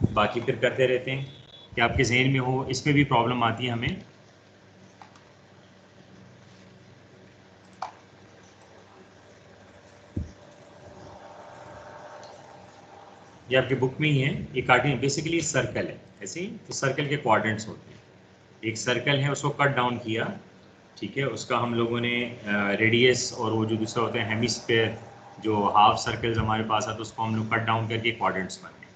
बाकी फिर करते रहते हैं कि आपके जहन में हो। इसमें भी प्रॉब्लम आती है हमें। ये आपकी बुक में ही है, ये कार्टेशियन बेसिकली सर्कल है ऐसे ही। तो सर्कल के क्वाड्रेंट्स होते हैं। एक सर्कल है, उसको कट डाउन किया, ठीक है, उसका हम लोगों ने रेडियस और वो जो दूसरा होता है हेमिस्फीयर, जो हाफ सर्कल्स हमारे पास आता है, उसको हम लोग कट डाउन करके क्वाड्रेंट्स बनाए।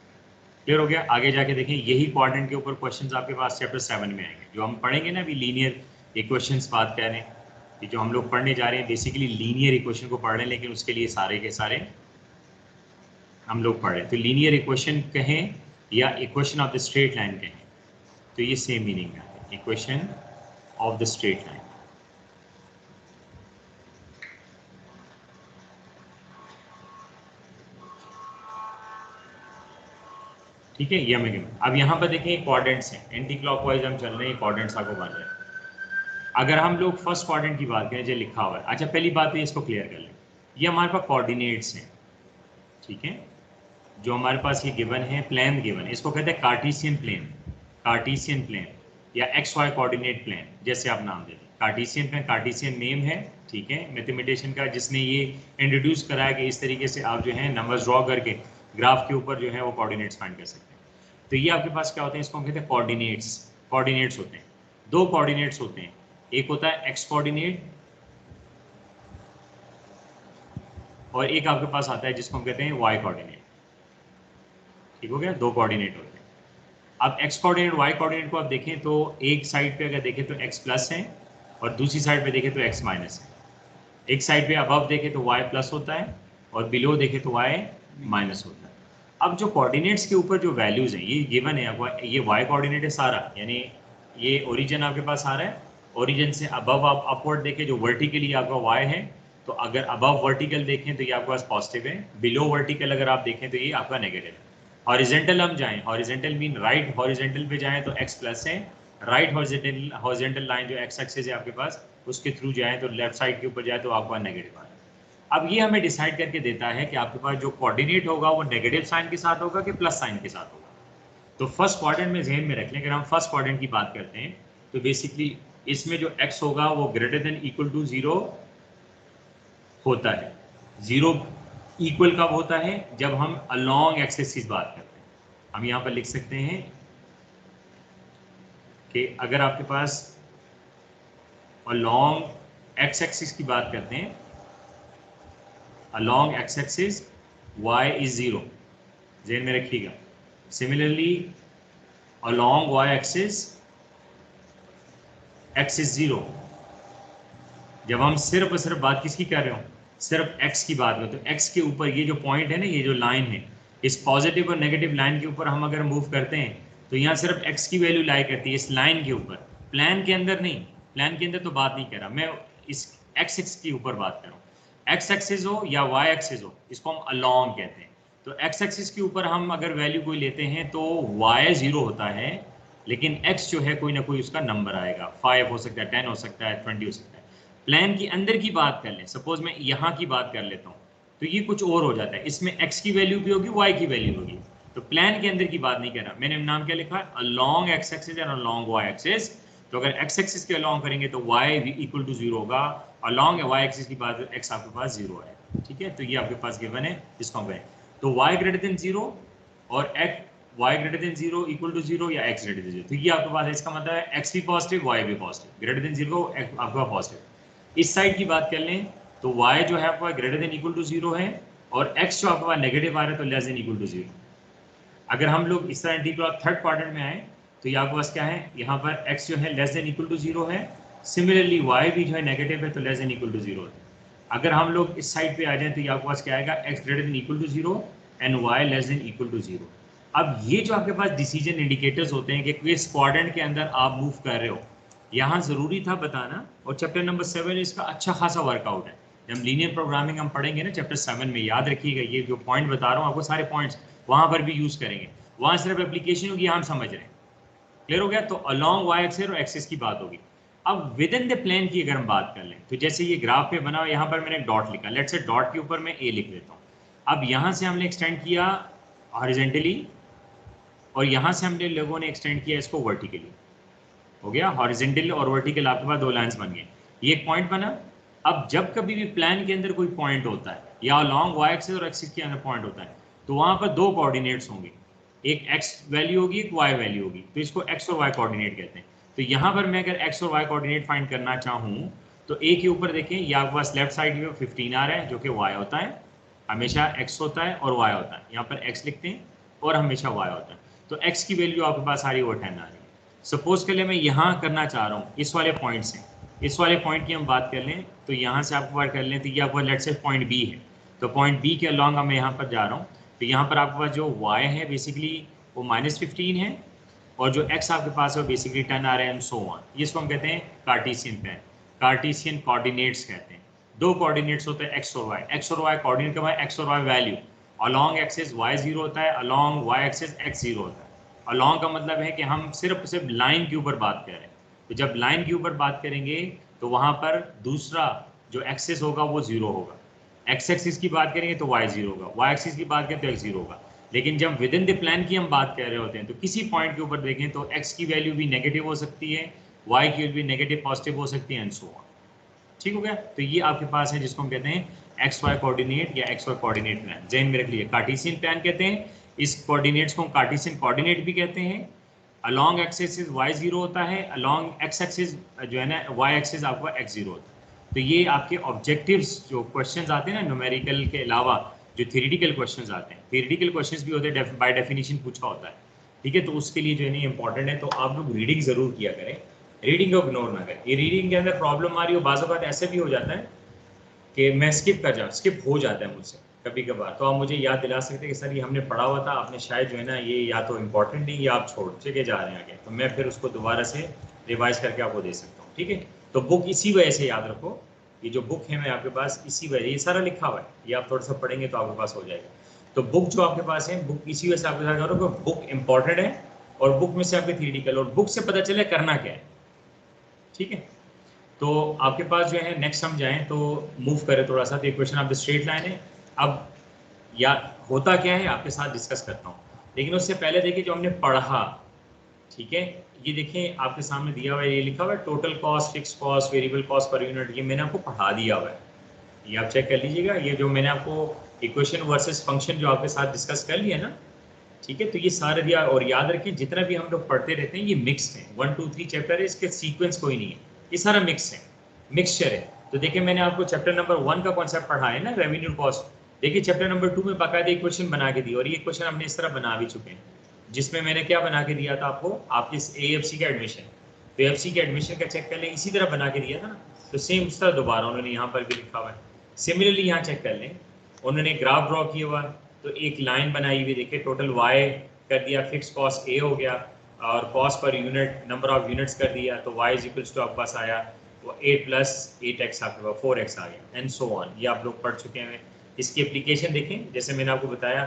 क्लियर हो गया? आगे जाके देखें, यही क्वाड्रेंट के ऊपर क्वेश्चंस आपके पास चैप्टर 7 में आएंगे, जो हम पढ़ेंगे ना अभी। लीनियर इक्वेशंस बात कर रहे हैं, कि जो हम लोग पढ़ने जा रहे हैं बेसिकली लीनियर इक्वेशन को पढ़ रहे हैं, लेकिन उसके लिए सारे के सारे हम लोग पढ़ रहे हैं। तो लीनियर इक्वेशन कहें या equation of the straight line कहें, तो ये सेम मीनिंग में आता है, equation of the straight line. ठीक है, ये हमें अब यहाँ पर देखें क्वाड्रेंट्स हैं, एंटी क्लॉकवाइज हम चल रहे हैं, क्वाड्रेंट्स आपको बन रहे हैं। अगर हम लोग फर्स्ट क्वाड्रेंट की बात करें जो लिखा हुआ है, अच्छा पहली बात तो इसको क्लियर कर लें, ये हमारे पास कोऑर्डिनेट्स हैं, ठीक है। जो हमारे पास ये गिवन है, प्लेन गिवन है, इसको कहते हैं कार्टेशियन प्लेन, कार्टेशियन प्लेन या एक्स वाई कोऑर्डिनेट प्लेन, जैसे आप नाम दे दें। कार्टेशियन प्लेन, कार्टेशियन नेम है, ठीक है, मैथमेटिशियन का जिसने ये इंट्रोड्यूस कराया कि इस तरीके से आप जो है नंबर्स ड्रॉ करके ग्राफ के ऊपर जो है वो कोऑर्डिनेट्स फाइंड कर सकते हैं। तो ये आपके पास क्या होते हैं, इसको हम कहते हैं कोऑर्डिनेट्स। कोऑर्डिनेट्स होते हैं, दो कोऑर्डिनेट्स होते हैं, एक होता है एक्स कोऑर्डिनेट और एक आपके पास आता है जिसको हम कहते हैं वाई कोऑर्डिनेट। ठीक हो गया, दो कोऑर्डिनेट होते हैं। अब एक्स कोऑर्डिनेट वाई कोऑर्डिनेट को आप देखें तो एक साइड पे अगर देखें तो एक्स प्लस है और दूसरी साइड पे देखें तो एक्स माइनस है। एक साइड पे अबव देखें तो वाई प्लस होता है और बिलो देखें तो वाई माइनस होता है। अब जो कोऑर्डिनेट्स के ऊपर जो वैल्यूज हैं ये गिवन है, ये वाई कोऑर्डिनेट है सारा, यानी ये ओरिजिन आपके पास आ रहा है, ओरिजिन से अबव आप अपवर्ड देखें जो वर्टिकली आपका वाई है, तो अगर अबव वर्टिकल देखें तो ये आपके पास पॉजिटिव है, बिलो वर्टिकल अगर आप देखें तो ये आपका नेगेटिव है। हॉरिजेंटल हम जाएं, हॉरिजेंटल मीन राइट हॉरिजेंटल पे जाएं तो एक्स प्लस है, राइट हॉरिजेंटल लाइन जो एक्स एक्सिस है आपके पास उसके थ्रू जाएं तो लेफ्ट साइड के ऊपर जाए तो आपका नेगेटिव आ रहा है। अब ये हमें डिसाइड करके देता है कि आपके पास जो कोऑर्डिनेट होगा वो नेगेटिव साइन के साथ होगा कि प्लस साइन के साथ होगा। तो फर्स्ट क्वाड्रेंट में जहन में रख लें, अगर हम फर्स्ट क्वाड्रेंट की बात करते हैं तो बेसिकली इसमें जो x होगा वो ग्रेटर देन इक्वल टू 0 होता है। 0 इक्वल कब होता है, जब हम अलोंग एक्स एक्सिस बात करते हैं। हम यहाँ पर लिख सकते हैं कि अगर आपके पास अलोंग एक्स एक्सिस की बात करते हैं, along x axis y is 0, जेन में रखिएगा। Similarly along y axis x is 0। जब हम सिर्फ और सिर्फ बात किसकी कर रहे हो, सिर्फ x की बात में, तो x के ऊपर ये जो पॉइंट है ना, ये जो लाइन है, इस पॉजिटिव और नेगेटिव लाइन के ऊपर हम अगर मूव करते हैं तो यहाँ सिर्फ x की वैल्यू लाई करती है इस लाइन के ऊपर, प्लान के अंदर नहीं। प्लान के अंदर तो बात नहीं कर रहा मैं, इस x एक्स के ऊपर बात कर रहा हूँ। x एक्सिस हो या y एक्सिस हो, इसको हम अलोंग कहते हैं। तो x एक्सिस के ऊपर हम अगर वैल्यू कोई लेते हैं तो y 0 होता है, लेकिन x जो है कोई ना कोई उसका नंबर आएगा, 5 हो सकता है, 10 हो सकता है, 20 हो सकता है। प्लान के अंदर की बात कर लें, सपोज मैं यहाँ की बात कर लेता हूँ तो ये कुछ और हो जाता है, इसमें x की वैल्यू भी होगी, y की वैल्यू होगी। तो प्लान के अंदर की बात नहीं कर रहा, मैंने नाम क्या लिखा है, along x axis and along y axis. तो अगर x एक्सिस के अलोंग करेंगे तो y इक्वल टू 0 होगा, अलोंग y एक्सिस की बात x आपके पास 0 है। ठीक है, तो ये आपके पास गिवन है, इसको हम करें तो y ग्रेटर देन 0 और y greater than 0 equal to 0 या x ग्रेटर देन 0। तो ये आपके पास है, इसका मतलब है x भी पॉजिटिव y भी पॉजिटिव, ग्रेटर देन 0 आपका पॉजिटिव। इस साइड की बात कर लें तो y जो है आपका ग्रेटर देन इक्वल टू 0 है और x जो आपके पास नेगेटिव आ रहा है तो लेस देन इक्वल टू 0। अगर हम लोग इस तरह एंटी थर्ड क्वाड्रेंट में आए तो ये आपके पास क्या है, यहाँ पर x जो है लेस देन इक्वल टू 0 है, सिमिलरली y भी जो है नेगेटिव है तो लेस देन इक्वल टू 0 है। अगर हम लोग इस साइड पे आ जाए तो ये आपके पास क्या आएगा, x greater than equal to 0 and y less than equal to 0। अब ये जो आपके पास डिसीजन इंडिकेटर्स होते हैं कि किस क्वाड्रेंट के अंदर आप मूव कर रहे हो, यहाँ ज़रूरी था बताना, और चैप्टर नंबर 7 इसका अच्छा खासा वर्कआउट है। जब लीनियर प्रोग्रामिंग हम पढ़ेंगे ना चैप्टर 7 में, याद रखिएगा ये जो पॉइंट बता रहा हूँ आपको, सारे पॉइंट्स वहाँ पर भी यूज़ करेंगे, वहाँ सिर्फ एप्लीकेशन होगी, हम समझ रहे हैं। क्लियर हो गया? तो अलोंग वाई एक्सिस और एक्सिस की बात होगी। अब विद इन द प्लेन की अगर हम बात कर लें तो जैसे ये ग्राफ पे बना, यहाँ पर मैंने एक डॉट लिखा, लेट्स से डॉट के ऊपर मैं ए लिख लेता हूँ। अब यहाँ से हमने एक्सटेंड किया हॉरिजेंटली और यहाँ से हमने लोगों ने एक्सटेंड किया इसको वर्टिकली, हो गया हॉरिजेंटल और वर्टिकल, आपके पास 2 लाइंस बन गए, ये एक पॉइंट बना। अब जब कभी भी प्लान के अंदर कोई पॉइंट होता है या लॉन्ग वाई एक्सिस और एक्सिस के अंदर पॉइंट होता है, तो वहां पर 2 कोऑर्डिनेट्स होंगे, एक x वैल्यू होगी, एक y वैल्यू होगी, तो इसको x और y कोऑर्डिनेट कहते हैं। तो यहाँ पर मैं अगर x और y कोऑर्डिनेट फाइंड करना चाहूँ तो a के ऊपर देखें, या आपके पास लेफ्ट साइड में 15 आ रहा है जो कि y होता है, हमेशा x होता है और y होता है, यहाँ पर x लिखते हैं और हमेशा y होता है। तो x की वैल्यू आपके पास आ रही है वो 10 आ रही है। सपोज के लिए मैं यहाँ करना चाह रहा हूँ इस वाले पॉइंट से, इस वाले पॉइंट की हम बात कर लें तो यहाँ से आपको बात कर लें तो ये आपको लेट से पॉइंट बी है, तो पॉइंट बी के अलॉन्ग मैं यहाँ पर जा रहा हूँ, तो यहाँ पर आपके पास जो y है बेसिकली वो -15 है और जो x आपके पास है वो बेसिकली 10 आ रहा है एंड सो ऑन। इसको हम कहते हैं कार्टेशियन प्लान, कार्टेशियन कोऑर्डिनेट्स कहते हैं। 2 कोऑर्डिनेट्स होते हैं x और y, x और y कोऑर्डिनेट का x और y value, along axis y 0 होता है, अलॉन्ग y एक्सिस x 0 होता है। अलॉन्ग का मतलब है कि हम सिर्फ लाइन के ऊपर बात कर रहे हैं, तो जब लाइन के ऊपर बात करेंगे तो वहां पर दूसरा जो एक्सिस होगा वो 0 होगा, एक्स एक्सिस की बात करेंगे तो y 0 होगा, y एक्सिस की बात करें तो x 0 होगा। लेकिन जब विद इन द प्लान की हम बात कर रहे होते हैं तो किसी पॉइंट के ऊपर देखें तो x की वैल्यू भी नेगेटिव हो सकती है, y की वैल्यू भी नेगेटिव पॉजिटिव हो सकती है एंड सो ऑन। ठीक हो गया, तो ये आपके पास है जिसको हम कहते हैं एक्स वाई कोऑर्डिनेट या एक्स वाई कोऑर्डिनेट प्लान, जहन में रख लीजिए। कार्टेशियन प्लान कहते हैं इस कोऑर्डिनेट्स को, कार्टेशियन कोऑर्डिनेट भी कहते हैं। अलॉन्ग एक्सिस y 0 होता है, अलॉन्ग x एक्सिस जो है ना y एक्सिस आपका x 0 होता है। तो ये आपके ऑब्जेक्टिव्स जो क्वेश्चंस आते हैं ना न्यूमेरिकल के अलावा, जो थ्योरेटिकल क्वेश्चंस आते हैं, थ्योरेटिकल क्वेश्चंस भी होते हैं, बाय डेफिनेशन पूछा होता है, ठीक है। तो उसके लिए जो है ना इंपॉर्टेंट है, तो आप लोग रीडिंग जरूर किया करें, रीडिंग को इग्नोर ना करें। ये रीडिंग के अंदर प्रॉब्लम आ रही हो, बाज़ औक़ात ऐसे भी हो जाता है कि मैं स्किप हो जाता है मुझसे कभी कभार, तो आप मुझे याद दिला सकते हैं कि सर ये हमने पढ़ा हुआ था, आपने शायद जो है ना ये या तो इम्पोर्टेंट नहीं या आप छोड़ के जा रहे हैं आगे, तो मैं फिर उसको दोबारा से रिवाइज करके आपको दे सकता हूँ, ठीक है। तो बुक इसी वजह से याद रखो, ये जो बुक है मैं आपके पास इसी वजह, ये सारा लिखा हुआ है, ये आप थोड़ा सा पढ़ेंगे तो आपके पास हो जाएगा। तो बुक जो आपके पास है, बुक इसी वजह से आपके साथ करो कि बुक इंपॉर्टेंट है और बुक में से आपके थ्योरेटिकल और बुक से पता चले करना क्या है, ठीक है। तो आपके पास जो है नेक्स्ट हम जाएं तो मूव करें थोड़ा सा, तो एक question of the straight line है। अब या होता क्या है आपके साथ डिस्कस करता हूँ, लेकिन उससे पहले देखिए जो हमने पढ़ा, ठीक है। ये देखें आपके सामने दिया हुआ है, ये लिखा हुआ है total cost, fix cost, variable cost per unit, ये मैंने आपको पढ़ा दिया हुआ है, ये आप चेक कर लीजिएगा। ये जो मैंने आपको इक्वेशन वर्सेस फंक्शन जो आपके साथ डिस्कस कर लिया ना, ठीक है। तो ये सारे दिया, और याद रखें जितना भी हम लोग पढ़ते रहते हैं ये मिक्स है, 1 2 3 चैप्टर है, इसके सीक्वेंस कोई नहीं है, ये सारा मिक्स है, मिक्सचर है। तो देखिए मैंने आपको चैप्टर नंबर 1 का कॉन्सेप्ट पढ़ा है ना, रेवेन्यू कॉस्ट, देखिए चैप्टर नंबर 2 में बाकायदा एक क्वेश्चन बना के दिया, और ये क्वेश्चन हमने इस तरह बना भी चुके हैं, जिसमें मैंने क्या बना के दिया था आपको, आपके AFC का एडमिशन, तो AFC के एडमिशन का चेक कर लें, इसी तरह बना के दिया था ना, तो सेम उस तरह दोबारा उन्होंने यहाँ पर भी लिखा हुआ है। सिमिलरली यहाँ चेक कर लें, उन्होंने ग्राफ ड्रॉ किया हुआ, तो एक लाइन बनाई हुई, देखिए टोटल y कर दिया, फिक्स कॉस्ट A हो गया, और cost per unit number of units कर दिया, तो y इज इक्वल्स टू आपके पास आया वो 8 + 8x आपके पास 4x आ गया एंड सो ऑन। ये आप लोग पढ़ चुके हैं। इसकी एप्लीकेशन देखें, जैसे मैंने आपको बताया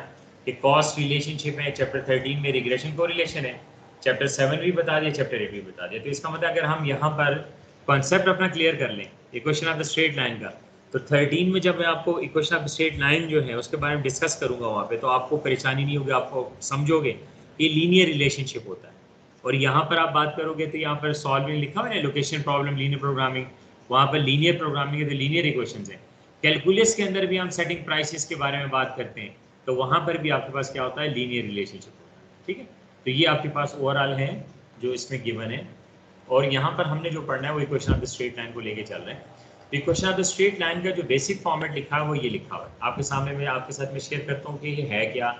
कि कॉस्ट रिलेशनशिप है, चैप्टर 13 में रिग्रेशन को रिलेशन है, चैप्टर 7 भी बता दिया, चैप्टर 8 भी बता दिया। तो इसका मतलब अगर हम यहाँ पर कॉन्सेप्ट अपना क्लियर कर लें equation of the straight line का, तो 13 में जब मैं आपको इक्वेशन ऑफ स्ट्रेट लाइन जो है उसके बारे में डिस्कस करूंगा वहाँ पे, तो आपको परेशानी नहीं होगी, आपको समझोगे कि लीनियर रिलेशनशिप होता है। और यहाँ पर आप बात करोगे तो यहाँ पर सॉल्विंग लिखा हुआ है, लोकेशन प्रॉब्लम, लीनियर प्रोग्रामिंग, वहाँ पर लीनियर प्रोग्रामिंग है तो लीनियर इक्वेशंस हैं। कैलकुलस के अंदर भी हम सेटिंग प्राइसेस के बारे में बात करते हैं, तो वहाँ पर भी आपके पास क्या होता है, लीनियर रिलेशनशिप होता है, ठीक है। तो ये आपके पास ओवरऑल है जो इसमें गिवन है, और यहाँ पर हमने जो पढ़ना है वो equation of the straight line को लेके चल रहे हैं। Equation of the straight line का जो बेसिक फॉर्मेट लिखा है वो ये लिखा हुआ है आपके सामने, मैं आपके साथ में शेयर करता हूँ कि ये है क्या,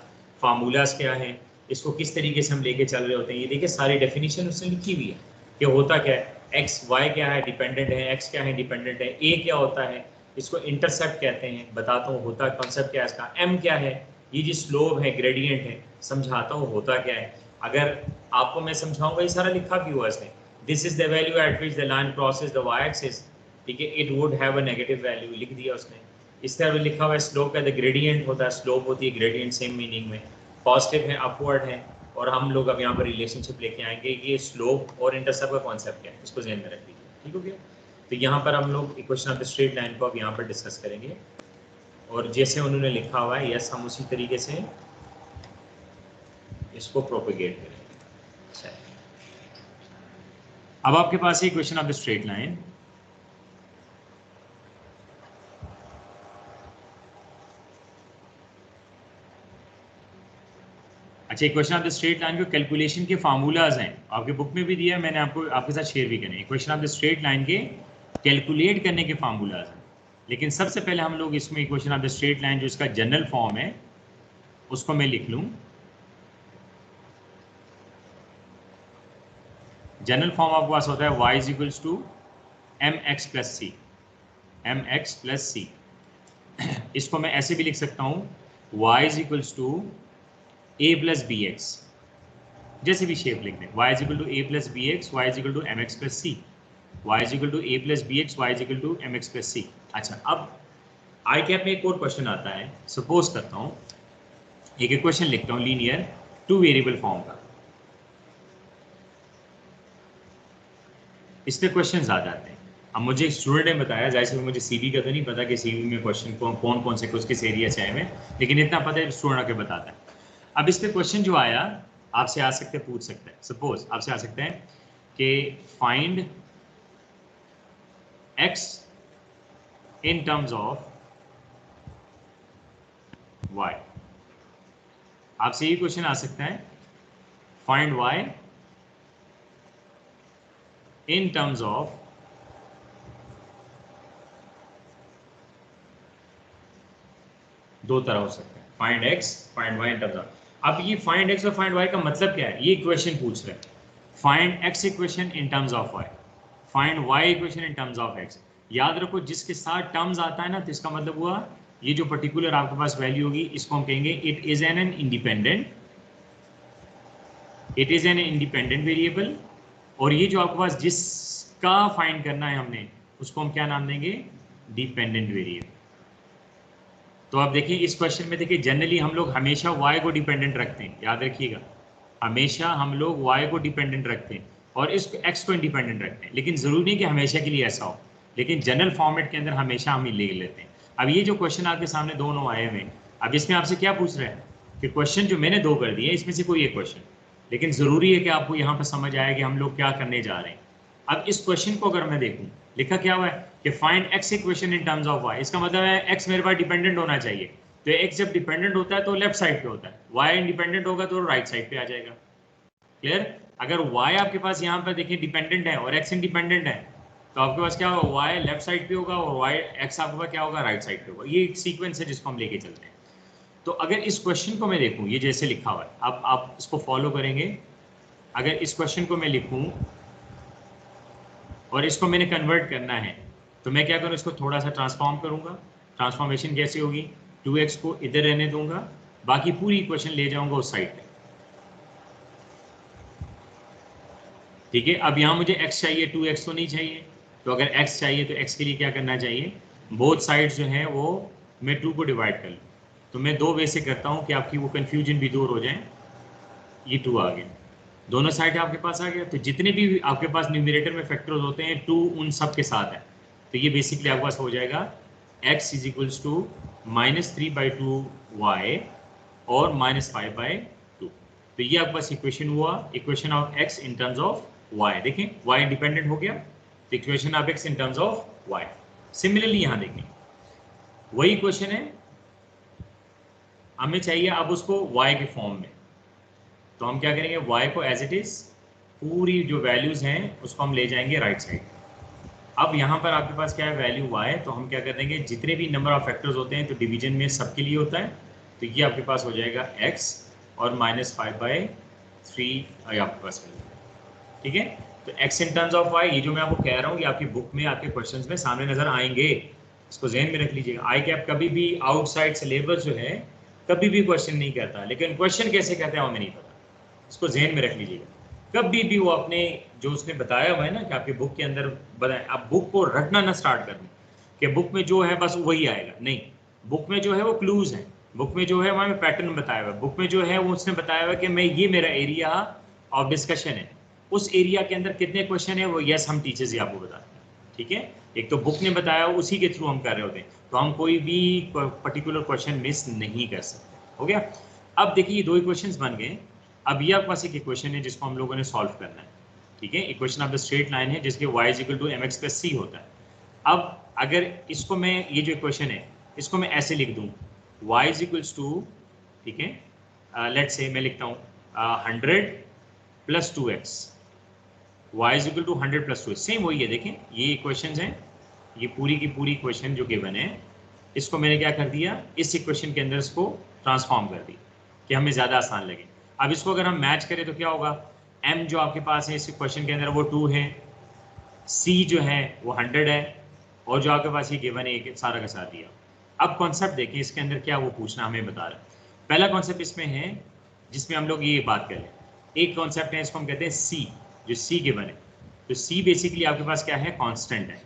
फार्मूलाज क्या है, इसको किस तरीके से हम लेके चल रहे होते हैं। ये देखिए सारी डेफिनेशन उसने लिखी हुई है कि होता क्या है, एक्स वाई क्या है डिपेंडेंट है, एक्स क्या है डिपेंडेंट है, ए क्या होता है, इसको इंटरसेप्ट कहते हैं, बताता हूँ होता कॉन्सेप्ट क्या है इसका, एम क्या है, ये जो स्लोप है ग्रेडियंट है, समझाता हूँ होता क्या है। अगर आपको मैं समझाऊंगा, ये सारा लिखा भी हुआ इसने, this is the value at which the line crosses the Y axis, ठीक है, it would have a negative value, लिख दिया उसने। इस तरह लिखा हुआ है स्लोप का, द ग्रेडियंट होता है, स्लोप होती है ग्रेडियंट, सेम मीनिंग में, पॉजिटिव है अपवर्ड है, और हम लोग अब यहाँ पर रिलेशनशिप लेके आएंगे कि स्लोप और इंटरसेप्ट का कॉन्सेप्ट क्या है, इसको ध्यान में रख लीजिए, ठीक हो गया। तो यहाँ पर हम लोग equation of the straight line को अब यहाँ पर डिस्कस करेंगे, और जैसे उन्होंने लिखा हुआ है यस हम उसी तरीके से इसको प्रोपेगेट करेंगे। अब आपके पास है equation of the straight line. अच्छा, equation of the straight line को कैलकुलेशन के फार्मूलाज हैं, आपके बुक में भी दिया है, मैंने आपको आपके साथ शेयर भी करें। Equation of the straight line के कैलकुलेट करने के फार्मूलाज हैं, लेकिन सबसे पहले हम लोग इसमें equation of the straight line जो इसका जनरल फॉर्म है उसको मैं लिख लूँ। जनरल फॉर्म आपके पास होता है y is equals to mx plus C, mx plus C. इसको मैं ऐसे भी लिख सकता हूँ y is equals to a plus B X, जैसे भी शेप लिख दें, y is equal to a plus B X, Y is equal to M X plus C, y is equal to a plus B X, Y is equal to M X plus C. अच्छा, अब आई cap में एक और question आता है। Suppose करता हूँ एक इक्वेशन लिखता हूँ लीनियर टू वेरिएबल फॉर्म का, इस पे क्वेश्चन आ जाते हैं। अब मुझे एक स्टूडेंट ने बताया, जाहिर से मुझे सीबी का तो नहीं पता कि सीबी में क्वेश्चन कौन कौन से किस एरिया से आए हैं, लेकिन इतना पता है स्टूडेंट आके बताता है। अब इस पे क्वेश्चन जो आया आपसे आ सकते पूछ सकते हैं, सपोज आपसे आ सकते हैं कि find x in terms of y। आपसे ये क्वेश्चन आ सकता है find y in terms of दो तरह हो सकते हैं, find x find y in terms of. अब ये फाइंड x और फाइंड y का मतलब क्या है, ये इक्वेशन पूछ रहे हैं। Find x equation in terms of y, find y equation in terms of x। याद रखो जिसके साथ टर्म्स आता है ना, तो इसका मतलब हुआ ये जो पर्टिकुलर आपके पास वैल्यू होगी इसको हम कहेंगे it is an independent, it is an independent variable. और ये जो आपके पास जिसका फाइंड करना है हमने, उसको हम क्या नाम देंगे, डिपेंडेंट वेरिएबल। तो आप देखिए इस क्वेश्चन में देखिए जनरली हम लोग हमेशा y को डिपेंडेंट रखते हैं, याद रखिएगा, हमेशा हम लोग y को डिपेंडेंट रखते हैं और इस x को इंडिपेंडेंट रखते हैं। लेकिन ज़रूरी नहीं कि हमेशा के लिए ऐसा हो, लेकिन जनरल फॉर्मेट के अंदर हमेशा हम ले लेते हैं। अब ये जो क्वेश्चन आपके सामने दोनों आए हुए हैं, अब इसमें आपसे क्या पूछ रहे हैं कि क्वेश्चन जो मैंने दो कर दिए इसमें से कोई एक क्वेश्चन, लेकिन ज़रूरी है कि आपको यहाँ पर समझ आए कि हम लोग क्या करने जा रहे हैं। अब इस क्वेश्चन को अगर मैं देखूँ, लिखा क्या हुआ है कि find x equation in terms of y। इसका मतलब है x मेरे पास डिपेंडेंट होना चाहिए, तो x जब डिपेंडेंट होता है तो लेफ्ट साइड पे होता है, y इंडिपेंडेंट होगा तो राइट साइड पे आ जाएगा। क्लियर? अगर y आपके पास यहाँ पर देखिए डिपेंडेंट है और x इंडिपेंडेंट है, तो आपके पास क्या होगा, y लेफ्ट साइड पे होगा और y x आपके पास क्या होगा, राइट साइड पे होगा। ये एक सीक्वेंस है जिसको हम लेके चलते हैं। तो अगर इस क्वेश्चन को मैं देखूँ, ये जैसे लिखा हुआ है, अब आप इसको फॉलो करेंगे। अगर इस क्वेश्चन को मैं लिखूँ और इसको मैंने कन्वर्ट करना है, तो मैं क्या करूँ, इसको थोड़ा सा ट्रांसफॉर्म करूँगा। ट्रांसफॉर्मेशन कैसे होगी, 2x को इधर रहने दूंगा, बाकी पूरी इक्वेशन ले जाऊंगा उस साइड पे। ठीक है, अब यहाँ मुझे x चाहिए, 2x तो नहीं चाहिए, तो अगर x चाहिए तो x के लिए क्या करना चाहिए, बोथ साइड्स जो हैं वो मैं 2 को डिवाइड कर लूँ। तो मैं दो वे से करता हूँ कि आपकी वो कन्फ्यूजन भी दूर हो जाए। ये 2 आ गया, दोनों साइड आपके पास आ गया, तो जितने भी आपके पास न्यूमरेटर में फैक्टर्स होते हैं 2 उन सब के साथ है। तो ये बेसिकली आपके पास हो जाएगा x is equals to -3/2 y और -5/2। तो ये आपके पास इक्वेशन हुआ, equation of x in terms of y। देखें y इंडिपेंडेंट हो गया, तो equation of x in terms of y। Similarly यहाँ देखें वही क्वेश्चन है, हमें चाहिए अब उसको y के फॉर्म में। तो हम क्या करेंगे, y को एज इट इज पूरी जो वैल्यूज हैं उसको हम ले जाएंगे राइट साइड। अब यहाँ पर आपके पास क्या है, वैल्यू y, तो हम क्या कर देंगे, जितने भी नंबर ऑफ फैक्टर्स होते हैं तो डिवीजन में सबके लिए होता है, तो ये आपके पास हो जाएगा x और -5/3 आपके पास मिल जाएगा। ठीक है, तो x in terms of y, ये जो मैं आपको कह रहा हूँ ये आपकी बुक में आपके क्वेश्चंस में सामने नजर आएंगे, इसको जहन में रख लीजिएगा। आई कैप कभी भी आउटसाइड सिलेबस जो है कभी भी क्वेश्चन नहीं कहता, लेकिन क्वेश्चन कैसे कहते हैं हमें नहीं पता, इसको जहन में रख लीजिएगा। कभी भी वो अपने जो उसने बताया हुआ है ना कि आपके बुक के अंदर बताएं, आप बुक को रटना ना स्टार्ट कर दें कि बुक में जो है बस वही आएगा, नहीं। बुक में जो है वो क्लूज हैं, बुक में जो है वहाँ में पैटर्न बताया हुआ है, बुक में जो है वो उसने बताया हुआ है कि मैं ये मेरा एरिया ऑफ डिस्कशन है, उस एरिया के अंदर कितने क्वेश्चन है वो यस हम टीचर्स ही आपको बताते हैं। ठीक है, एक तो बुक ने बताया उसी के थ्रू हम कर रहे होते हैं, तो हम कोई भी पर्टिकुलर क्वेश्चन मिस नहीं कर सकते। हो गया? अब देखिए दो इक्वेशंस बन गए। अब ये आपके पास एक इक्वेशन है जिसको हम लोगों ने सॉल्व करना है, ठीक है। Equation of the straight line है जिसके y is equal to mx plus c होता है। अब अगर इसको मैं, ये जो इक्वेशन है इसको मैं ऐसे लिख दूं, y इज इक्वल्स टू, ठीक है, लेट्स से मैं लिखता हूँ 100 plus 2x, y is equal to 100 plus 2x, same वही है। देखें ये इक्वेशंस हैं, ये पूरी की पूरी इक्वेशन जो गिवन है, इसको मैंने क्या कर दिया, इस इक्वेशन के अंदर इसको ट्रांसफॉर्म कर दी कि हमें ज़्यादा आसान लगे। अब इसको अगर हम मैच करें तो क्या होगा, m जो आपके पास है इस इक्वेशन के अंदर वो 2 है, c जो है वो 100 है, और जो आपके पास ये गिवन है एक सारा का साथ दिया। अब कॉन्सेप्ट देखिए इसके अंदर क्या वो पूछना हमें बता रहा है। पहला कॉन्सेप्ट इसमें है जिसमें हम लोग ये बात करें, एक कॉन्सेप्ट है इसको हम कहते हैं c, जो c गिवन है। तो c बेसिकली आपके पास क्या है, कांस्टेंट है।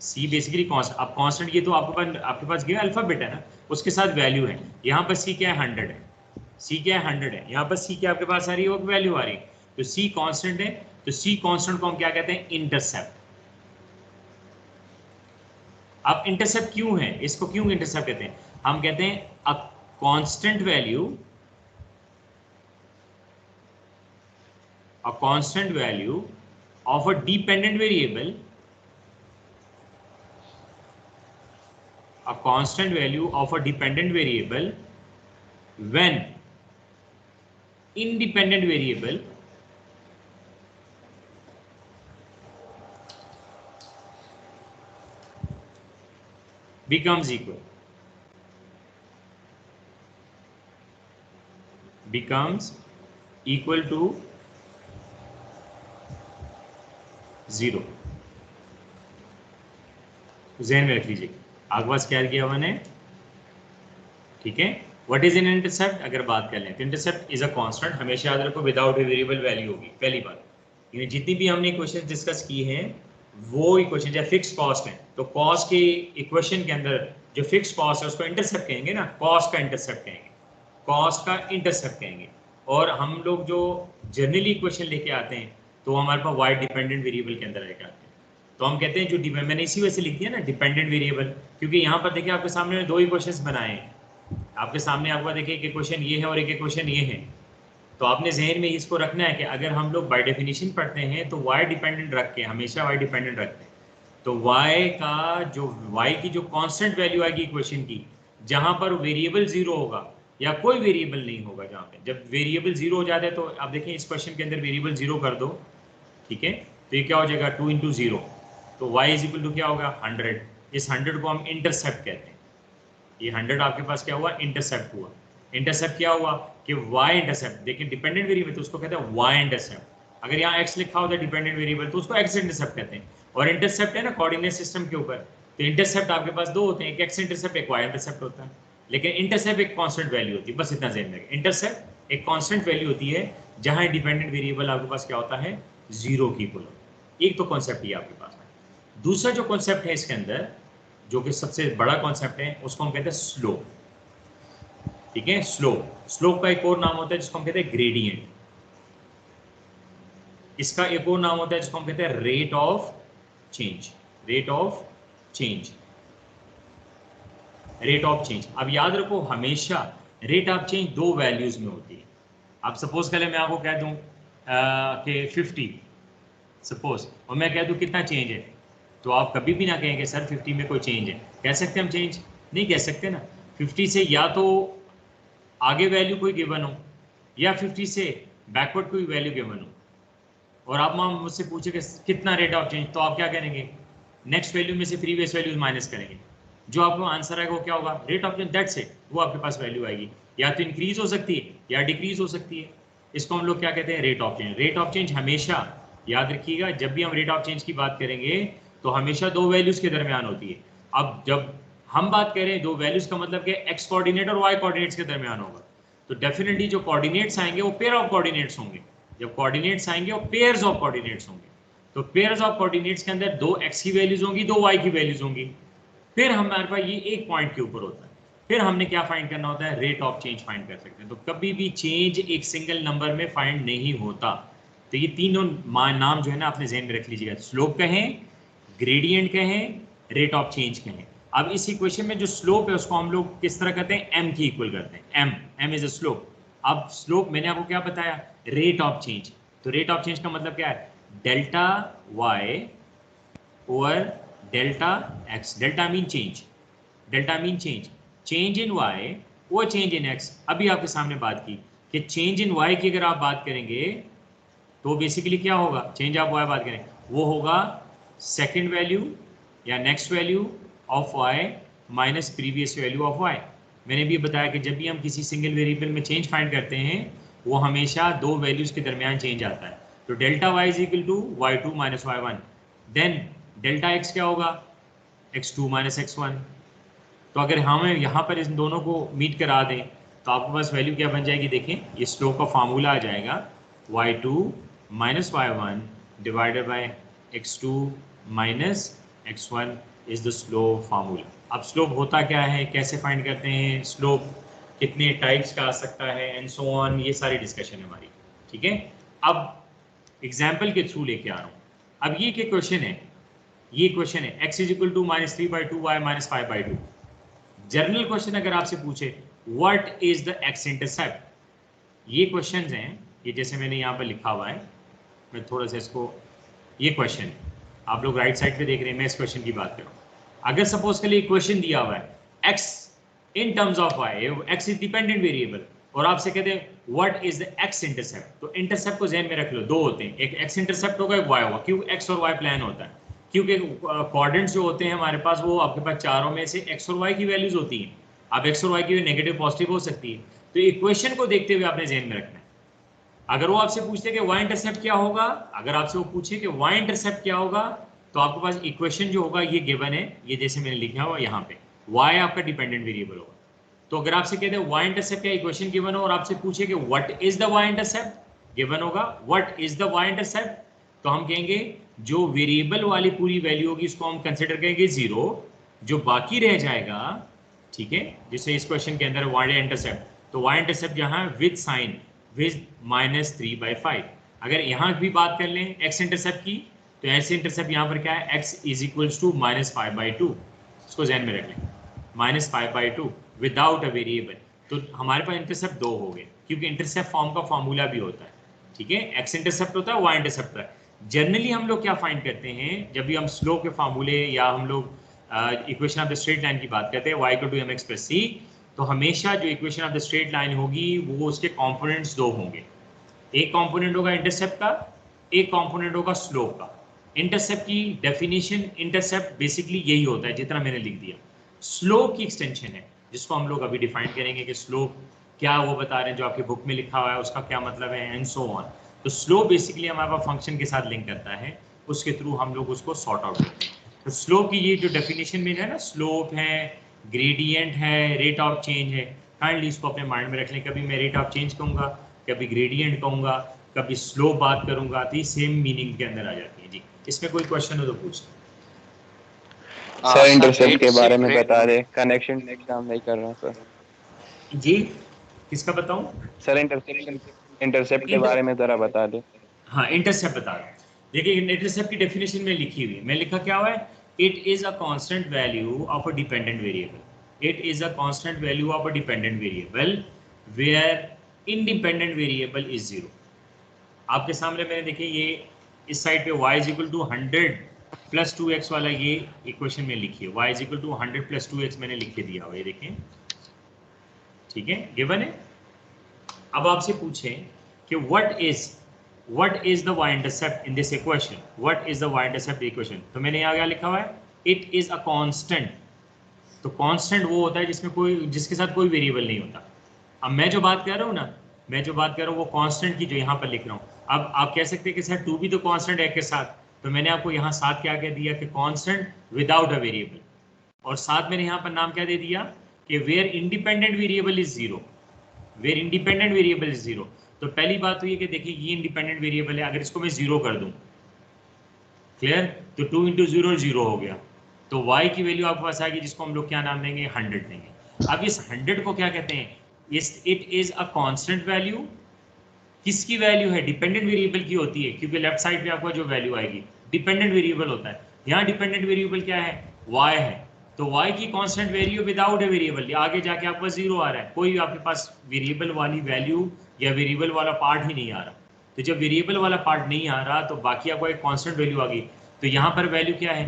c बेसिकली कांस्टेंट, अब कांस्टेंट ये तो आपके पास गिवन अल्फाबेट है ना, उसके साथ वैल्यू है। यहाँ पर c क्या है, 100 है, c क्या है 100 है, यहाँ पर c क्या आपके पास आ रही है, वो वैल्यू आ रही है। तो c कांस्टेंट है, तो c कांस्टेंट को हम क्या कहते हैं, इंटरसेप्ट। अब इंटरसेप्ट क्यों है, इसको क्यों इंटरसेप्ट कहते हैं, हम कहते हैं अ constant value of a dependent variable, a constant value of a dependent variable when independent variable becomes equal to 0। ज़हन में रख लीजिए, आगे पास क्या किया मैंने, ठीक है। व्हाट इज एन इंटरसेप्ट, अगर बात कर लें तो इंटरसेप्ट इज अ कांस्टेंट, हमेशा याद रखो विदाउट ए वेरिएबल वैल्यू होगी। पहली बात, यानी जितनी भी हमने इक्वेशन डिस्कस की हैं वो इक्वेशन या फिक्स कॉस्ट है, तो कॉस्ट के इक्वेशन के अंदर जो फिक्स कॉस्ट है उसको इंटरसेप्ट कहेंगे ना, कॉस्ट का इंटरसेप्ट कहेंगे, कॉस्ट का इंटरसेप्ट कहेंगे। और हम लोग जो जनरली इक्वेशन लेके आते हैं तो हमारे पास वाई डिपेंडेंट वेरिएबल के अंदर लेके आते हैं, तो हम कहते हैं जो मैंने इसी वजह से लिख दिया ना डिपेंडेंट वेरिएबल, क्योंकि यहाँ पर देखिए आपके सामने दो इक्वेशंस बनाए हैं, आपके सामने आपको देखिए एक इक्वेशन ये है और एक इक्वेशन ये है। तो आपने जहन में इसको रखना है कि अगर हम लोग बाय डेफिनेशन पढ़ते हैं तो वाई डिपेंडेंट रख के, हमेशा वाई डिपेंडेंट रखते हैं, तो वाई का जो वाई की जो कांस्टेंट वैल्यू आएगी इक्वेशन की, जहां पर वेरिएबल जीरो होगा या कोई वेरिएबल नहीं होगा, जहां पे जब वेरिएबल जीरो हो जाता है, तो आप देखें इस क्वेश्चन के अंदर वेरिएबल जीरो कर दो, ठीक है, तो ये क्या हो जाएगा 2 × 0, तो y इज इक्वल टू क्या होगा 100। इस 100 को हम इंटरसेप्ट कहते हैं, ये 100 आपके पास क्या हुआ, इंटरसेप्ट हुआ। इंटरसेप्ट क्या हुआ कि y इंटरसेप्ट, देखिए डिपेंडेंट वेरिएबल तो उसको कहते हैं y इंटरसेप्ट, अगर यहाँ x लिखा होता है डिपेंडेंट वेरिएबल तो उसको x इंटरसेप्ट कहते हैं। और इंटरसेप्ट है ना कोऑर्डिनेट सिस्टम के ऊपर, तो इंटरसेप्ट आपके पास दो होते हैं, एक x इंटरसेप्ट एक y इंटरसेप्ट होता है, लेकिन इंटरसेप्ट एक कांस्टेंट वैल्यू होती है, बस इतना ध्यान रखें, इंटरसेप्ट एक कांस्टेंट वैल्यू होती है जहां डिपेंडेंट वेरिएबल आपके पास क्या होता है, जीरो की इक्वल होता है। एक तो कॉन्सेप्ट ये आपके पास है। दूसरा जो कॉन्सेप्ट है इसके अंदर, जो कि सबसे बड़ा कॉन्सेप्ट है, उसको हम कहते हैं स्लोप, ठीक है। स्लोप का एक और नाम होता है जिसको हम कहते हैं ग्रेडियंट, इसका एक और नाम होता है जिसको हम कहते हैं रेट ऑफ चेंज। अब याद रखो हमेशा रेट ऑफ चेंज दो वैल्यूज में होती है। अब सपोज करें मैं आपको कह दूं कि 50 सपोज, और मैं कह दूं कितना चेंज है, तो आप कभी भी ना कहेंगे सर 50 में कोई चेंज है। कह सकते हम चेंज? नहीं कह सकते ना। 50 से या तो आगे वैल्यू कोई गिवन हो या 50 से बैकवर्ड कोई वैल्यू गिवन हो, और आप मुझसे पूछे कि कितना रेट ऑफ चेंज, तो आप क्या करेंगे, नेक्स्ट वैल्यू में से प्रीवियस वैल्यूज माइनस करेंगे, जो आपको आंसर आएगा वो क्या होगा, rate of change, that's it. वो आपके पास वैल्यू आएगी, या तो इंक्रीज हो सकती है या डिक्रीज हो सकती है। इसको हम लोग क्या कहते हैं, rate of change. Rate of change हमेशा याद रखिएगा, जब भी हम रेट ऑफ चेंज की बात करेंगे तो हमेशा दो वैल्यूज के दरमियान होती है। अब जब हम बात करें दो वैल्यूज का मतलब कि एक्स कोऑर्डिनेट और वाई कोऑर्डिनेट्स के दरमियान होगा, तो डेफिनेटली जो कोऑर्डिनेट्स आएंगे वो पेयर ऑफ कोऑर्डिनेट्स होंगे। जब कोऑर्डिनेट्स आएंगे वो पेयर्स ऑफ कोऑर्डिनेट्स होंगे, तो पेयर्स ऑफ कोऑर्डिनेट्स के अंदर दो एक्स की वैल्यूज होंगी, दो वाई की वैल्यूज होंगी। फिर हमारे पास ये एक पॉइंट के ऊपर होता है, फिर हमने क्या फाइंड करना होता है, रेट ऑफ चेंज फाइंड कर सकते हैं। तो कभी भी चेंज एक सिंगल नंबर में फाइंड नहीं होता। तो ये तीनों नाम जो है ना अपने ज़हन में रख लीजिएगा, स्लोप कहें, ग्रेडियंट कहें, रेट ऑफ चेंज कहें। अब इस इक्वेशन में जो स्लोप है उसको हम लोग किस तरह करते हैं, m की इक्वल करते हैं, m इज अ स्लोप। अब स्लोप मैंने आपको क्या बताया, रेट ऑफ चेंज। तो रेट ऑफ चेंज का मतलब क्या है, delta Y over delta X. Delta mean change, delta mean change, change in Y वो चेंज इन एक्स। अभी आपके सामने बात की कि चेंज इन वाई की अगर आप बात करेंगे तो बेसिकली क्या होगा, चेंज ऑफ वाई बात करें वो होगा सेकंड वैल्यू या next value of Y minus previous value of Y. मैंने भी बताया कि जब भी हम किसी सिंगल वेरिएबल में चेंज फाइंड करते हैं वो हमेशा दो वैल्यूज के दरमियान चेंज आता है। तो delta Y is equal to Y two minus Y one, then delta X क्या होगा, X two minus X one. तो अगर हमें यहाँ पर इन दोनों को मीट करा दें तो आपके पास वैल्यू क्या बन जाएगी, देखें ये स्लोप का फार्मूला आ जाएगा y2 minus Y one divided by x2 minus x1 is the slope formula. अब स्लोप होता क्या है, कैसे फाइंड करते हैं, स्लोप कितने टाइप्स का आ सकता है एंड सो ऑन, ये सारी डिस्कशन है हमारी। ठीक है, अब एग्जाम्पल के थ्रू लेके आ रहा हूँ। अब ये क्या क्वेश्चन है, ये क्वेश्चन है x is equal to minus three by two Y minus five by two. General question अगर आपसे पूछे what is the X intercept, ये क्वेश्चंस हैं, ये जैसे मैंने यहाँ पर लिखा हुआ है, मैं थोड़ा सा इसको, ये क्वेश्चन है, आप लोग राइट साइड पे देख रहे हैं, मैं इस क्वेश्चन की बात कर रहा हूँ। अगर सपोज के लिए क्वेश्चन दिया हुआ है X in terms of Y, X is dependent variable, और आपसे कहते हैं what is the X intercept, तो इंटरसेप्ट को ध्यान में रख लो, दो होते हैं, एक एक्स इंटरसेप्ट होगा एक वाई होगा। क्यों एक्स और वाई प्लान होता है, क्योंकि कोऑर्डिनेट्स जो होते हैं हमारे पास वो आपके पास चारों में से एक्स और वाई की वैल्यूज होती हैं। अब एक्स और वाई की नेगेटिव पॉजिटिव हो सकती है, तो इक्वेशन को देखते हुए आपने ध्यान में रखना है। अगर वो आपसे पूछते कि वाई इंटरसेप्ट क्या होगा, अगर आपसे वो पूछे कि वाई इंटरसेप्ट क्या होगा, तो आपके पास इक्वेशन जो होगा ये गिवन है, ये जैसे मैंने लिखा हुआ यहाँ पे, वाई आपका डिपेंडेंट वेरिएबल होगा। तो अगर आपसे कहते हैं वाई इंटरसेप्ट का इक्वेशन गिवन हो और आपसे पूछे कि what is the Y intercept, given होगा what is the Y intercept, तो हम कहेंगे जो वेरिएबल वाली पूरी वैल्यू होगी उसको हम कंसिडर करेंगे जीरो, जो बाकी रह जाएगा, ठीक है, जैसे इस क्वेश्चन के अंदर वाई इंटरसेप्ट, तो वाई इंटरसेप्ट यहाँ with sign with minus three by five. अगर यहाँ भी बात कर लें एक्स इंटरसेप्ट की, तो एक्स इंटरसेप्ट यहाँ पर क्या है, X is equals to minus five by two, इसको ध्यान में रख लें, minus five by two without a variable. तो हमारे पास इंटरसेप्ट दो हो गए, क्योंकि इंटरसेप्ट फॉर्म का फॉर्मूला भी होता है, ठीक है, एक्स इंटरसेप्ट होता है, वाई इंटरसेप्ट होता है। जनरली हम लोग क्या फाइंड करते हैं जब भी हम स्लोप के फार्मूले या हम लोग equation of the straight line की बात करते हैं, y to M X plus C, तो हमेशा जो equation of the straight line होगी वो उसके कंपोनेंट्स दो होंगे, एक कंपोनेंट होगा इंटरसेप्ट का, एक कंपोनेंट होगा स्लोप का। इंटरसेप्ट की डेफिनेशन, इंटरसेप्ट बेसिकली यही होता है जितना मैंने लिख दिया। स्लोप की एक्सटेंशन है जिसको हम लोग अभी डिफाइन करेंगे कि स्लोप क्या वो बता रहे हैं जो आपके बुक में लिखा हुआ है उसका क्या मतलब है एंड सो ऑन। तो स्लोप बेसिकली हमारे पास फंक्शन के साथ लिंक करता है, उसके थ्रू हम लोग उसको सॉर्ट आउट करते हैं। तो स्लोप की ये जो डेफिनेशन में है ना, स्लोप है, ग्रेडियंट है, रेट ऑफ चेंज है, काइंडली इसको अपने माइंड में रख लें। कभी मैं रेट ऑफ चेंज कहूँगा, कभी ग्रेडियंट कहूँगा, कभी स्लोप बात करूँगा, तो ये सेम मीनिंग के अंदर आ जाती है। जी, इसमें कोई क्वेश्चन हो तो पूछ। सर इंटरसेप्ट के बारे में बता दे, कनेक्शन एग्जाम नहीं कर रहा सर। जी, किसका बताऊँ सर इंटरसेप्ट के बारे में जरा बता दे। हाँ, इंटरसेप्ट बता रहा हूँ। देखिए इंटरसेप्ट की डेफिनेशन में लिखी हुई है, मैं लिखा क्या हुआ है, it is a constant value of a dependent variable, it is a constant value of a dependent variable where independent variable is zero. आपके सामने मैंने देखिए ये इस साइड पे y is equal to 100 plus 2x वाला ये इक्वेशन में लिखिए, y is equal to 100 plus 2x मैंने लिख के दिया हुआ है, ये देखें, ठीक है, गिवन है। अब आपसे पूछें कि what is the y-intercept in this equation, what is the y-intercept equation, तो मैंने यहाँ क्या लिखा हुआ है, it is a constant। तो कांस्टेंट वो होता है जिसमें कोई, जिसके साथ कोई वेरिएबल नहीं होता। अब मैं जो बात कर रहा हूँ ना, मैं जो बात कर रहा हूँ वो कांस्टेंट की जो यहाँ पर लिख रहा हूँ। अब आप कह सकते हैं कि सर टू भी तो कांस्टेंट है के साथ, तो मैंने आपको यहाँ साथ क्या कह दिया कि कांस्टेंट विदाउट अ वेरिएबल, और साथ मैंने यहाँ पर नाम क्या दे दिया कि where independent variable is zero, where independent variable is zero. तो पहली बात तो ये कि देखिए ये इंडिपेंडेंट वेरिएबल है, अगर इसको मैं जीरो कर दूं, क्लियर, तो 2 इंटू जीरो जीरो हो गया, तो y की वैल्यू आपके पास आएगी जिसको हम लोग क्या नाम देंगे, 100 देंगे। अब इस 100 को क्या कहते हैं, it is a constant value, किसकी वैल्यू है, डिपेंडेंट वेरिएबल की होती है, क्योंकि लेफ्ट साइड पे आपका जो वैल्यू आएगी डिपेंडेंट वेरिएबल होता है। यहाँ डिपेंडेंट वेरिएबल क्या है, y है, तो y की constant value without a variable, आगे जाके आपका जीरो आ रहा है, कोई आपके पास वेरिएबल वाली वैल्यू या वेरिएबल वाला पार्ट ही नहीं आ रहा। तो जब वेरिएबल वाला पार्ट नहीं आ रहा तो बाकी आपको एक कांस्टेंट वैल्यू आ गई। तो यहाँ पर वैल्यू क्या है,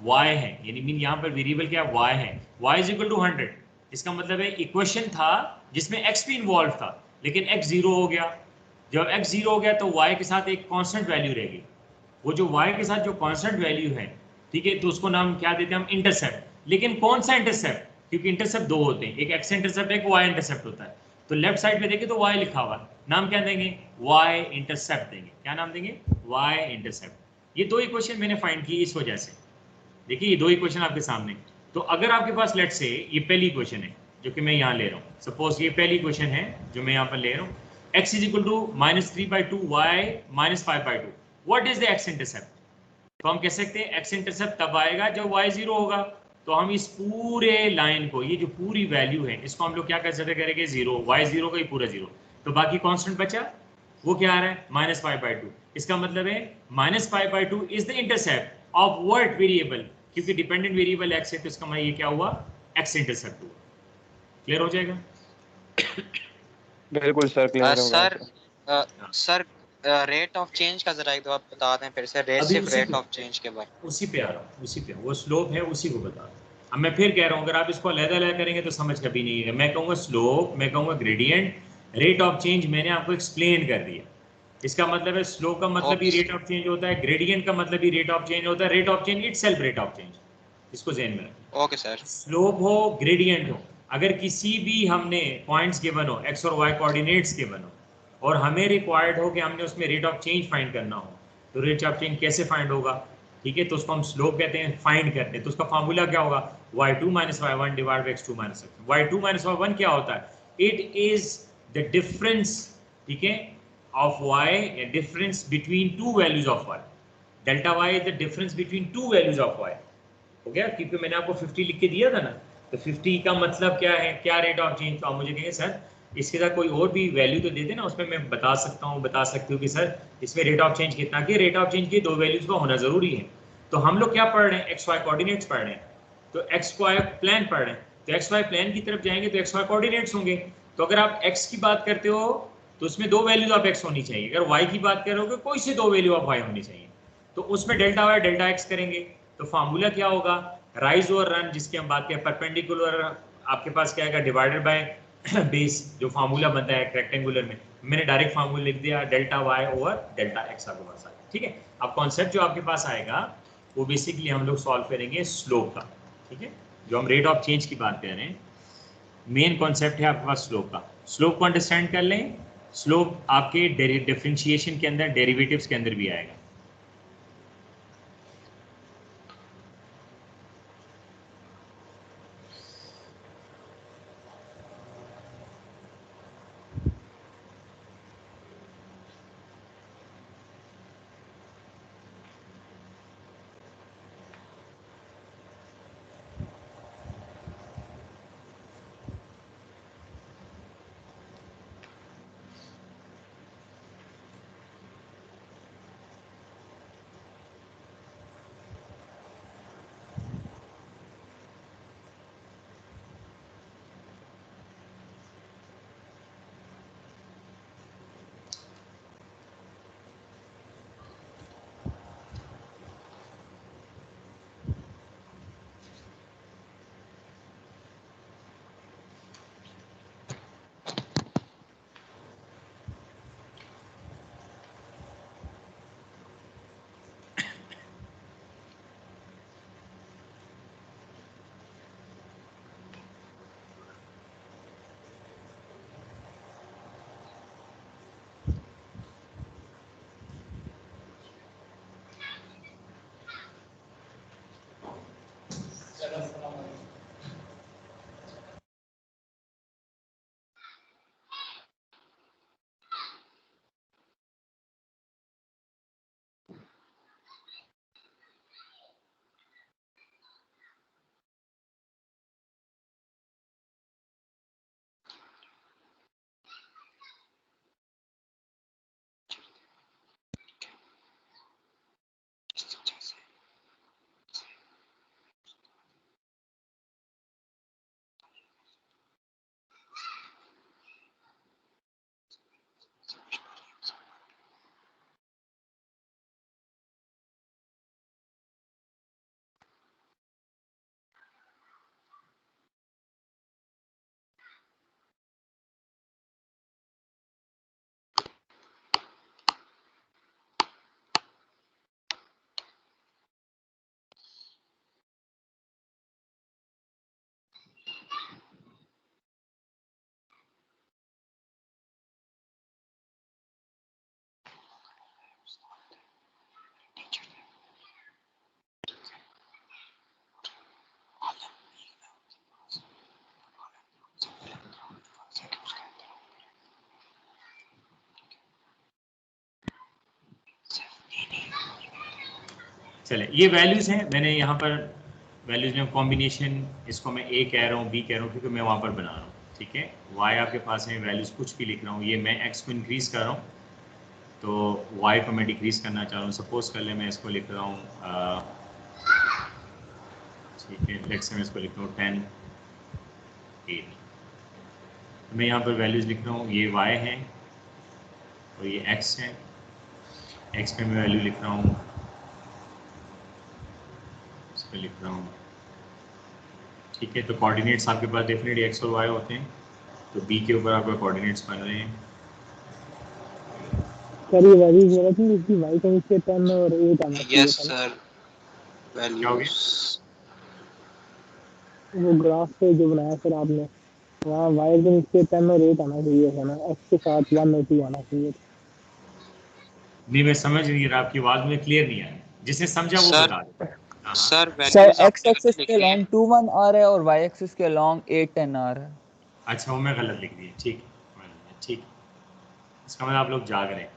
y है, यानी मीन यहाँ पर वेरिएबल क्या है, y है। y इज इक्वल टू 100, इसका मतलब है इक्वेशन था जिसमें x भी इन्वॉल्व था, लेकिन x जीरो हो गया। जब x जीरो हो गया तो y के साथ एक कांस्टेंट वैल्यू रहेगी। वो जो y के साथ जो कांस्टेंट वैल्यू है, ठीक है, तो उसको नाम क्या देते हैं हम, इंटरसेप्ट। लेकिन कौन सा इंटरसेप्ट, क्योंकि इंटरसेप्ट दो होते हैं, एक एक्स इंटरसेप्ट है, एक वाई इंटरसेप्ट होता है। तो लेफ्ट साइड पे देखिए तो y लिखा हुआ है, नाम क्या देंगे, y इंटरसेप्ट देंगे। क्या नाम देंगे, y इंटरसेप्ट। ये दो इक्वेशन मैंने फाइंड की इस वजह से। देखिए ये दो इक्वेशन आपके सामने। तो अगर आपके पास लेट से ये पहली इक्वेशन है जो कि मैं यहाँ ले रहा हूँ, सपोज ये पहली इक्वेशन है जो मैं यहाँ पर ले रहा हूँ, x is equal to -3/2 y -5/2। What is the x intercept? तो हम कह सकते हैं x इंटरसेप्ट तब आएगा जब y जीरो होगा। तो हम इस पूरे लाइन को, ये जो पूरी वैल्यू है, इसको हम लोग क्या कंसिडर करेंगे, जीरो, y जीरो का ही पूरा जीरो। तो बाकी कांस्टेंट बचा, वो क्या आ रहा है, -5/2। इसका मतलब है -5/2 is the intercept of what variable, क्योंकि डिपेंडेंट वेरिएबल x है तो इसका मतलब ये क्या हुआ, x इंटरसेप्ट हुआ। क्लियर हो जाएगा? बिल्कुल सर, क्लियर हो गया sir sir. Sir rate of change का जरा एक दो आप बता दें फिर से, अभी सिर्फ उसी रेट पे ऑफ चेंज के बारे उसी पे आ रहा हूँ, उसी पे वो स्लोप है, उसी को बता रहा हूँ। अब मैं फिर कह रहा हूँ, अगर आप इसको अलग-अलग करेंगे तो समझ कभी नहीं है। मैं कहूँगा स्लोप, मैं कहूँगा ग्रेडियंट, रेट ऑफ चेंज मैंने आपको एक्सप्लेन कर दिया। इसका मतलब है स्लोप का मतलब ही ओके रेट ऑफ चेंज होता है, ग्रेडियंट का मतलब ही रेट ऑफ चेंज होता है, rate of change itself rate of change. इसको ध्यान में रखें। Okay sir. स्लोप हो, ग्रेडियंट हो, अगर किसी भी हमने पॉइंट्स गिवन हो, एक्स और वाई कोऑर्डिनेट्स गिवन हो, और हमें रिक्वायर्ड हो कि हमने उसमें रेट ऑफ चेंज फाइंड करना हो, तो रेट ऑफ चेंज कैसे फाइंड होगा, ठीक है, तो उसको हम स्लोप कहते हैं, फाइंड करते हैं। तो उसका फार्मूला क्या होगा, y2 - y1 divide by x2 - x1। y2 - y1 क्या होता है, इट इज द डिफरेंस, ठीक है, of y, difference between two values of y। Delta y is the difference between two values of y। हो गया, क्योंकि मैंने आपको 50 लिख के दिया था ना। तो 50 का मतलब क्या है, क्या रेट ऑफ चेंज। तो आप मुझे कहेंगे सर इसके साथ कोई और भी वैल्यू तो दे देना, उसमें मैं बता सकता हूँ, बता सकती हूँ कि सर इसमें रेट ऑफ चेंज कितना, कि रेट ऑफ चेंज की दो वैल्यूज का होना जरूरी है। तो हम लोग क्या पढ़ रहे हैं, एक्स वाई कोऑर्डिनेट्स पढ़ रहे हैं, तो एक्स वाई प्लान पढ़ रहे हैं। तो एक्स वाई प्लान की तरफ जाएंगे तो एक्स वाई कोऑर्डिनेट्स होंगे। तो अगर आप एक्स की बात करते हो तो उसमें दो वैल्यूज ऑफ एक्स होनी चाहिए, अगर वाई की बात करोगे कोई से दो वैल्यू ऑफ वाई होनी चाहिए। तो उसमें डेल्टा वाई डेल्टा एक्स करेंगे। तो फार्मूला क्या होगा, राइज और रन, जिसकी हम बात करें परपेंडिकुलर, आपके पास क्या आएगा, डिवाइडेड बाय बेस, जो फार्मूला बनता है रेक्टेंगुलर में, मैंने डायरेक्ट फार्मूला लिख दिया, delta Y over delta X आपके पास आएगा। ठीक है, अब कॉन्सेप्ट जो आपके पास आएगा वो बेसिकली हम लोग सॉल्व करेंगे स्लोप का। ठीक है, जो हम रेट ऑफ चेंज की बात कर रहे हैं, मेन कॉन्सेप्ट है आपके पास स्लोप का। स्लोप को अंडरस्टैंड कर लें, स्लोप आपके डिफरेंशिएशन के अंदर, डेरिवेटिव्स के अंदर भी आएगा। चले, ये वैल्यूज हैं, मैंने यहाँ पर वैल्यूज में कॉम्बिनेशन, इसको मैं ए कह रहा हूँ, बी कह रहा हूँ, क्योंकि मैं वहाँ पर बना रहा हूँ, ठीक है। वाई आपके पास है, वैल्यूज कुछ भी लिख रहा हूँ, ये मैं एक्स को इंक्रीज कर रहा हूँ तो वाई को मैं डिक्रीज करना चाह रहा हूँ। सपोज कर ले मैं इसको लिख रहा हूँ, ठीक है, लेट्स से मैं इसको लिख रहा हूँ 10 8। मैं यहाँ पर वैल्यूज लिख रहा हूँ, ये y है और ये x है। x पे मैं वैल्यू लिख रहा हूँ, इस पर लिख रहा हूँ, ठीक है। तो कोऑर्डिनेट्स आपके पास डेफिनेटली x और y होते हैं, तो b के ऊपर आपका कोऑर्डिनेट्स बन रहे हैं। सर ये वैल्यूज मेरा थी इसकी y के नीचे 10 और 8 आना चाहिए यस था ना। सर, क्या हो वैल्यूज गया? वो ग्राफ पे जो बनाया सर आपने, वहाँ y के नीचे 10 और 8 आना चाहिए था ना, x के साथ 1 और 2 आना चाहिए था। नहीं, मैं समझ नहीं रहा, आपकी आवाज़ में क्लियर नहीं आई, जिसने समझा वो सर। बता दे। हाँ हाँ, सर सर वैल्यूज एक्स आपने एक्सिस गलत के लिखी है। लॉन्ग 2 1 आ रहा है और वाई एक्सिस के लॉन्ग 8 10 आ रहा है। अच्छा वो मैं गलत लिख दिया, ठीक है, ठीक है। इसका मतलब आप लोग जाग रहे हैं।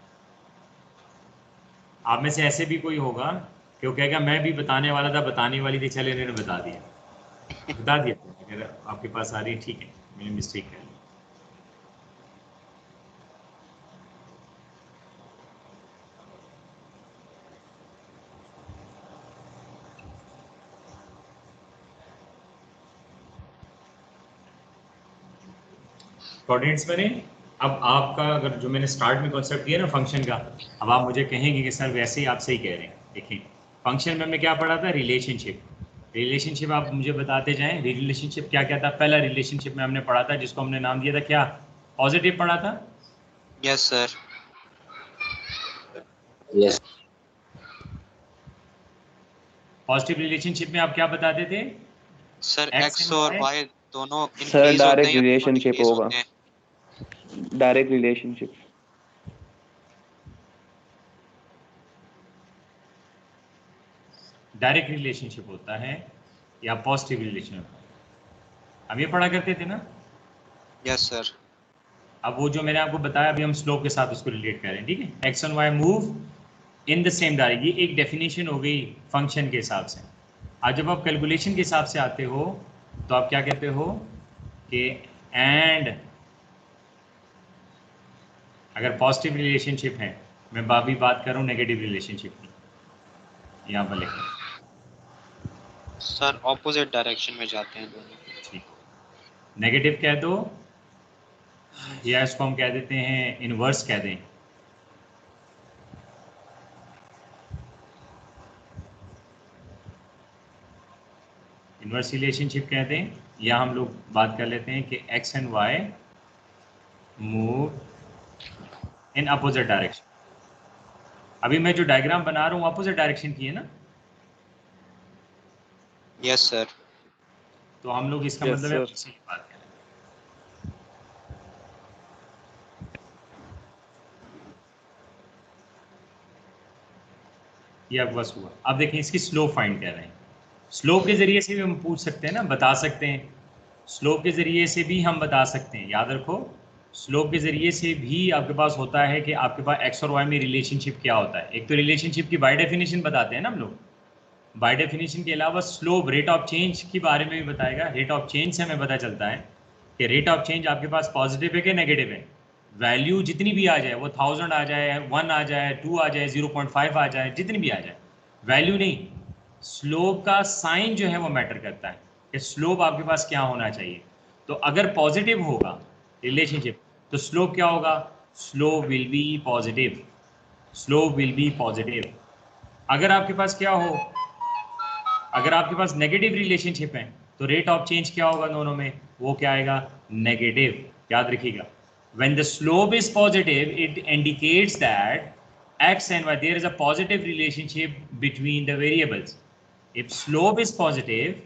आप में से ऐसे भी कोई होगा कि वो कहेगा मैं भी बताने वाला था, बताने वाली थी, चले इन्होंने बता दिया, अगर आपके पास आ रही है, ठीक है, मैंने मिस्टेक कर ली। कोऑर्डिनेट्स बने। अब आपका अगर जो मैंने स्टार्ट में कॉन्सेप्ट दिया ना फंक्शन का, अब आप मुझे कहेंगे कि सर वैसे ही आप सही कह रहे हैं। देखिए फंक्शन में हमने क्या पढ़ा था, रिलेशनशिप। रिलेशनशिप आप मुझे बताते जाएं, रिलेशनशिप क्या क्या था। पहला रिलेशनशिप में हमने पढ़ा था जिसको हमने नाम दिया था क्या, पॉजिटिव पढ़ा था। Yes sir. Yes positive relationship में आप क्या बताते थे, सर एक्स एक्स एंड और वाई। वाई दोनों सर इंक्रीज होते हैं डायरेक्ट या दोनों रिलेशनशिप डिक्रीज होगा, होते हैं? Direct relationship. डायरेक्ट रिलेशनशिप होता है या पॉजिटिव रिलेशनशिप, हम ये पढ़ा करते थे ना। Yes sir. अब वो जो मैंने आपको बताया अभी हम स्लोप के साथ उसको रिलेट करें, ठीक है। X and Y move in the same direction, ये एक डेफिनेशन हो गई फंक्शन के हिसाब से। आज जब आप कैलकुलेशन के हिसाब से आते हो तो आप क्या कहते हो कि एंड अगर पॉजिटिव रिलेशनशिप है, मैं बाबी बात कर रहा हूँ नेगेटिव रिलेशनशिप की, यहाँ पर लिखें। सर ऑपोजिट डायरेक्शन में जाते हैं दोनों। ठीक, नेगेटिव कह दो या इसको हम कह देते हैं इनवर्स कह दें। इनवर्स रिलेशनशिप कहते हैं, या हम लोग बात कर लेते हैं कि X and Y move in opposite direction. अभी मैं जो डायग्राम बना रहा हूँ अपोजिट डायरेक्शन की है ना, यस सर। तो हम लोग इसका Yes, मतलब है sir. उसी की बात करें। ये अब बस हुआ। अब देखें इसकी स्लोप फाइंड कर रहे हैं। स्लोप के जरिए से भी हम पूछ सकते हैं ना, बता सकते हैं। स्लोप के जरिए से भी हम बता सकते हैं, याद रखो। स्लोप के जरिए से भी आपके पास होता है कि आपके पास एक्स और वाई में रिलेशनशिप क्या होता है। एक तो रिलेशनशिप की बाय डेफिनेशन बताते हैं ना हम लोग, बाय डेफिनेशन के अलावा स्लोप रेट ऑफ चेंज के बारे में भी बताएगा। रेट ऑफ चेंज से हमें पता चलता है कि रेट ऑफ चेंज आपके पास पॉजिटिव है कि नेगेटिव है। वैल्यू जितनी भी आ जाए, वो 1000 आ जाए, 1 आ जाए, 2 आ जाए, 0.5 आ जाए, जितनी भी आ जाए, वैल्यू नहीं, स्लोप का साइन जो है वो मैटर करता है कि स्लोप आपके पास क्या होना चाहिए। तो अगर पॉजिटिव होगा रिलेशनशिप तो स्लोप क्या होगा, slope will be positive, slope will be positive. अगर आपके पास क्या हो, अगर आपके पास नेगेटिव रिलेशनशिप है तो रेट ऑफ चेंज क्या होगा दोनों में, वो क्या आएगा, नेगेटिव। याद रखिएगा, when the slope is positive it indicates that x and y there is a positive relationship between the variables. If slope is positive,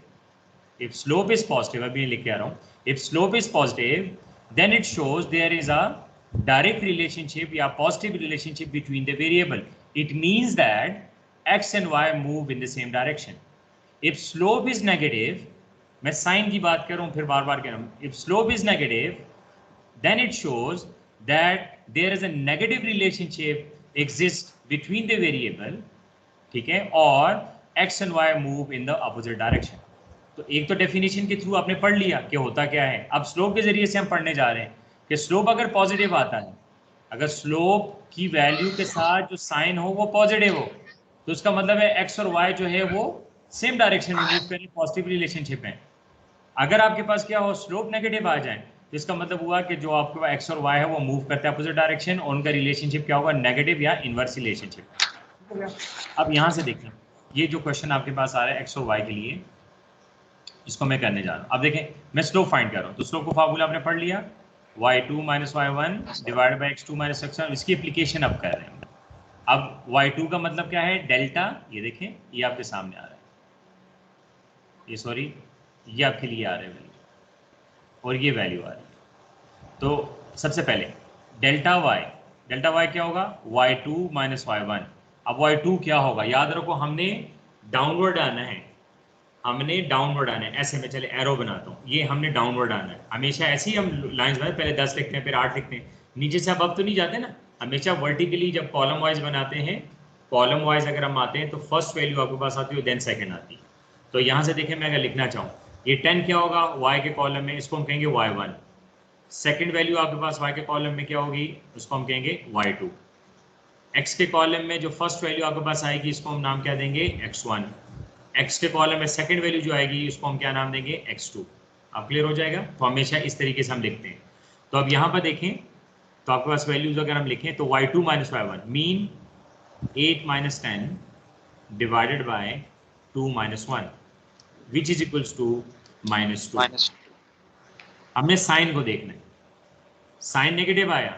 if slope is positive, अभी लिख के आ रहा हूँ, if slope is positive then it shows there is a direct relationship या positive relationship between the variable. It means that x and y move in the same direction. If slope is negative, मैं sign की बात कर रहा हूँ, फिर बार बार कह रहा हूँ, if slope is negative then it shows that there is a negative relationship exists between the variable, ठीक है, और X and Y move in the opposite direction. तो एक तो डेफिनेशन के थ्रू आपने पढ़ लिया कि होता क्या है। अब स्लोप के जरिए से हम पढ़ने जा रहे हैं कि स्लोप अगर पॉजिटिव आता है, अगर स्लोप की वैल्यू के साथ जो साइन हो वो पॉजिटिव हो, तो उसका मतलब है एक्स और वाई जो है वो सेम डायरेक्शन में मूव करें, पॉजिटिव रिलेशनशिप है। अगर आपके पास क्या हो, स्लोप नेगेटिव आ जाए, तो इसका मतलब हुआ कि जो आपके पास एक्स और वाई है वो मूव करते हैं अपोजिट डायरेक्शन, और उनका रिलेशनशिप क्या होगा, नेगेटिव या इनवर्स रिलेशनशिप। अब यहाँ से देखें, ये जो क्वेश्चन आपके पास आ रहा है एक्स और वाई के लिए, इसको मैं करने जा रहा हूँ। अब देखें, मैं स्लोप फाइंड कर रहा हूँ, तो स्लोप को फार्मूला आपने पढ़ लिया, y2 minus y1 divide by x2 minus x1। इसकी एप्लीकेशन अब कर रहे हैं। अब y2 का मतलब क्या है, डेल्टा, ये देखें ये आपके सामने आ रहा है, ये सॉरी ये आपके लिए आ रहा है वैल्यू, और ये वैल्यू आ रही है। तो सबसे पहले डेल्टा y क्या होगा, y2 माइनस y1। अब y2 क्या होगा, याद रखो हमने डाउनवर्ड आना है, हमने डाउनवर्ड आना है। ऐसे में चले एरो बनाता हूँ, ये हमने डाउनवर्ड आना है। हमेशा ऐसे ही हम लाइंस बनाते, पहले 10 लिखते हैं फिर 8 लिखते हैं, नीचे से अब तो नहीं जाते ना, हमेशा वर्टिकली जब कॉलम वाइज बनाते हैं, कॉलम वाइज अगर हम आते हैं तो फर्स्ट वैल्यू आपके पास आती है देन सेकंड आती है। तो यहाँ से देखें, मैं अगर लिखना चाहूँ ये 10 क्या होगा y के कॉलम में, इसको हम कहेंगे y1। सेकेंड वैल्यू आपके पास y के कॉलम में क्या होगी, उसको हम कहेंगे y2। x के कॉलम में जो फर्स्ट वैल्यू आपके पास आएगी, इसको हम नाम क्या देंगे, x1। x के कॉलम में सेकंड वैल्यू जो आएगी, उसको हम क्या नाम देंगे, x2। अब क्लियर हो जाएगा। तो हमेशा इस तरीके से हम लिखते हैं। तो अब यहाँ पर देखें, तो आपके पास वैल्यूज अगर हम लिखें तो y2 minus y1 mean 8 minus 10 divided by 2 minus 1 which is equals to -2। हमने साइन को देखना है, साइन नेगेटिव आया,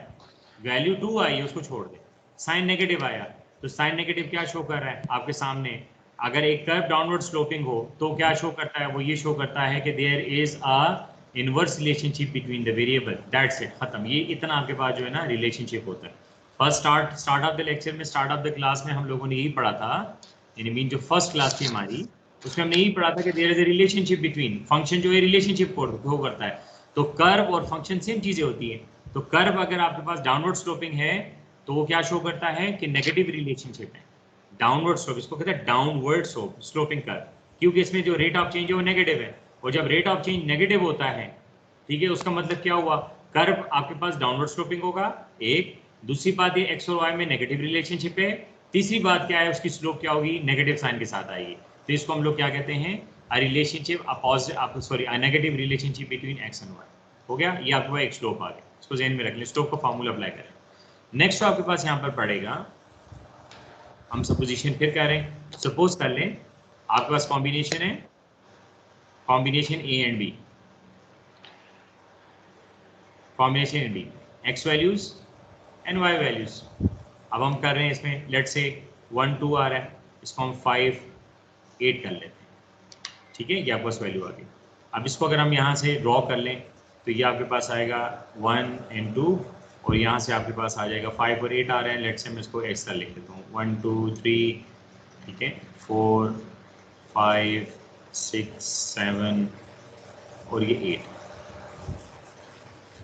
वैल्यू 2 आई है उसको छोड़ दे, साइन नेगेटिव आया, तो साइन नेगेटिव क्या शो कर रहा है आपके सामने, अगर एक कर्व डाउनवर्ड स्लोपिंग हो तो क्या शो करता है, वो ये शो करता है कि there is a inverse relationship between the variable, that's it, खत्म। ये इतना आपके पास जो है ना रिलेशनशिप होता है। First start of the lecture में, स्टार्ट ऑफ द क्लास में हम लोगों ने यही पढ़ा था, यानी मीन जो फर्स्ट क्लास थी हमारी, उसमें हमने यही पढ़ा था कि there is a relationship between, function जो है रिलेशनशिप को करता है। तो कर्व और फंक्शन सेम चीजें होती है। तो कर्व अगर आपके पास डाउनवर्ड स्लोपिंग है तो वो क्या शो करता है कि नेगेटिव रिलेशनशिप है, डाउनवर्ड स्लोप, इसको कहते हैं डाउनवर्ड स्लोपिंग कर्व, क्योंकि इसमें जो रेट ऑफ चेंज है वो नेगेटिव है। और जब रेट ऑफ चेंज नेगेटिव होता है, ठीक है, उसका मतलब क्या हुआ, कर्व आपके पास डाउनवर्ड स्लोपिंग होगा। एक दूसरी बात, ये एक्स और वाई में नेगेटिव रिलेशनशिप है। तीसरी बात क्या है, उसकी स्लोप क्या होगी, नेगेटिव साइन के साथ आएगी। तो इसको हम लोग क्या कहते हैं, a relationship, a negative relationship between X and Y. हो गया, ये आपके पास एक स्लोप आ गया, इसको ध्यान में रख लें, स्लोप का फॉर्मूला अप्लाई करें। नेक्स्ट आपके पास यहाँ पर पड़ेगा, हम सपोजिशन फिर कह रहे हैं, सपोज कर लें आपके पास कॉम्बिनेशन है, combination A and B, combination A B, X values and Y values. अब हम कर रहे हैं इसमें, लेट से 1 2 आ रहा है, इसको हम 5 8 कर लेते हैं, ठीक है, ये आपके पास वैल्यू आ गई। अब इसको अगर हम यहाँ से ड्रॉ कर लें तो ये आपके पास आएगा 1 and 2, और यहाँ से आपके पास आ जाएगा 5 और 8 आ रहे हैं। लेट से मैं इसको एक्स्ट्रा लिख देता हूँ, 1 2 3, ठीक है, 4 5 6 7 और ये 8,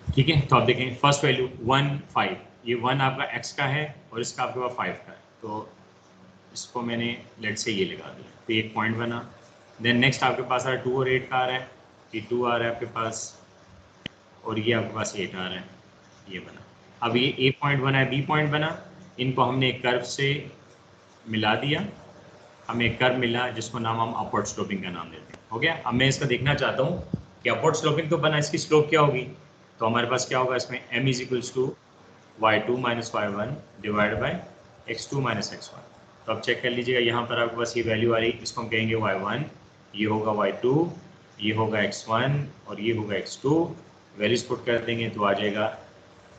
ठीक है। तो आप देखें फर्स्ट वैल्यू 1 5, ये 1 आपका x का है और इसका आपके पास 5 का है, तो इसको मैंने लेट से ये लगा दिया, तो एक पॉइंट बना। देन नेक्स्ट आपके पास आ रहा है 2 और 8 का आ रहा है, ये 2 आ रहा है आपके पास, और ये आपके पास 8 आ रहा है, ये बना। अब ये ए पॉइंट बना है, बी पॉइंट बना, इनको हमने एक कर्व से मिला दिया, हमें एक कर्व मिला जिसको नाम हम अपवर्ड स्लोपिंग का नाम देते हैं। हो गया। अब मैं इसका देखना चाहता हूँ कि अपवर्ड स्लोपिंग तो बना, इसकी स्लोप क्या होगी। तो हमारे पास क्या होगा इसमें, m is equals to y2 minus y1 divide by x2 minus x1। तो अब चेक कर लीजिएगा, यहाँ पर आपके पास ये वैल्यू आ रही, इसको हम कहेंगे y1, ये होगा y2, ये होगा x1 और ये होगा x2। वैल्यूज पुट कर देंगे तो आ जाएगा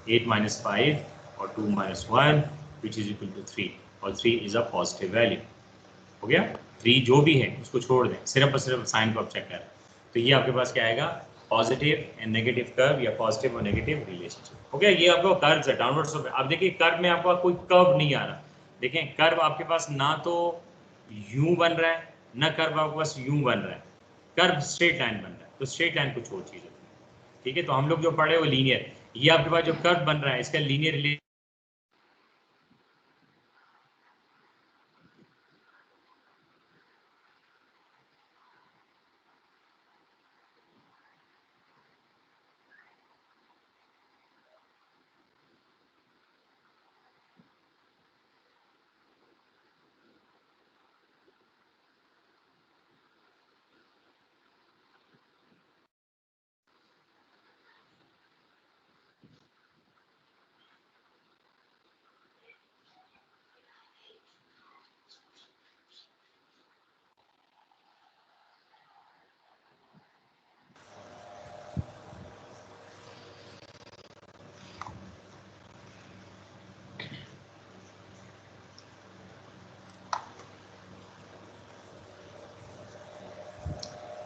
8 माइनस 5 और 2 minus 1 which is equal to 3, और 3 इज अ पॉजिटिव वैल्यू। हो गया। 3 जो भी है उसको छोड़ दें, सिर्फ और सिर्फ साइन को आप चेक करें, तो ये आपके पास क्या आएगा, पॉजिटिव एंड नेगेटिव कर्व या पॉजिटिव और नेगेटिव रिलेशनशिप। हो गया, ये आपको कर्व है, डाउनवर्ड स्लोप है। अब देखिए कर्व में आपका कोई कर्व नहीं आ रहा, देखें कर्व आपके पास ना तो यूं बन रहा है, ना कर्व आपके पास यूं बन रहा है, कर्व स्ट्रेट लाइन बन रहा है। तो स्ट्रेट लाइन को छोड़ चीजें, ठीक है। तो हम लोग जो पढ़े वो लीनियर, ये आपके पास जो कर्व बन रहा है इसका लीनियर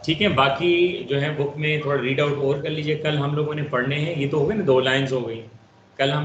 ठीक है, बाकी जो है बुक में थोड़ा रीड आउट और कर लीजिए। कल हम लोगों ने पढ़ने हैं, ये तो हो गए ना, 2 लाइंस हो गई। कल हम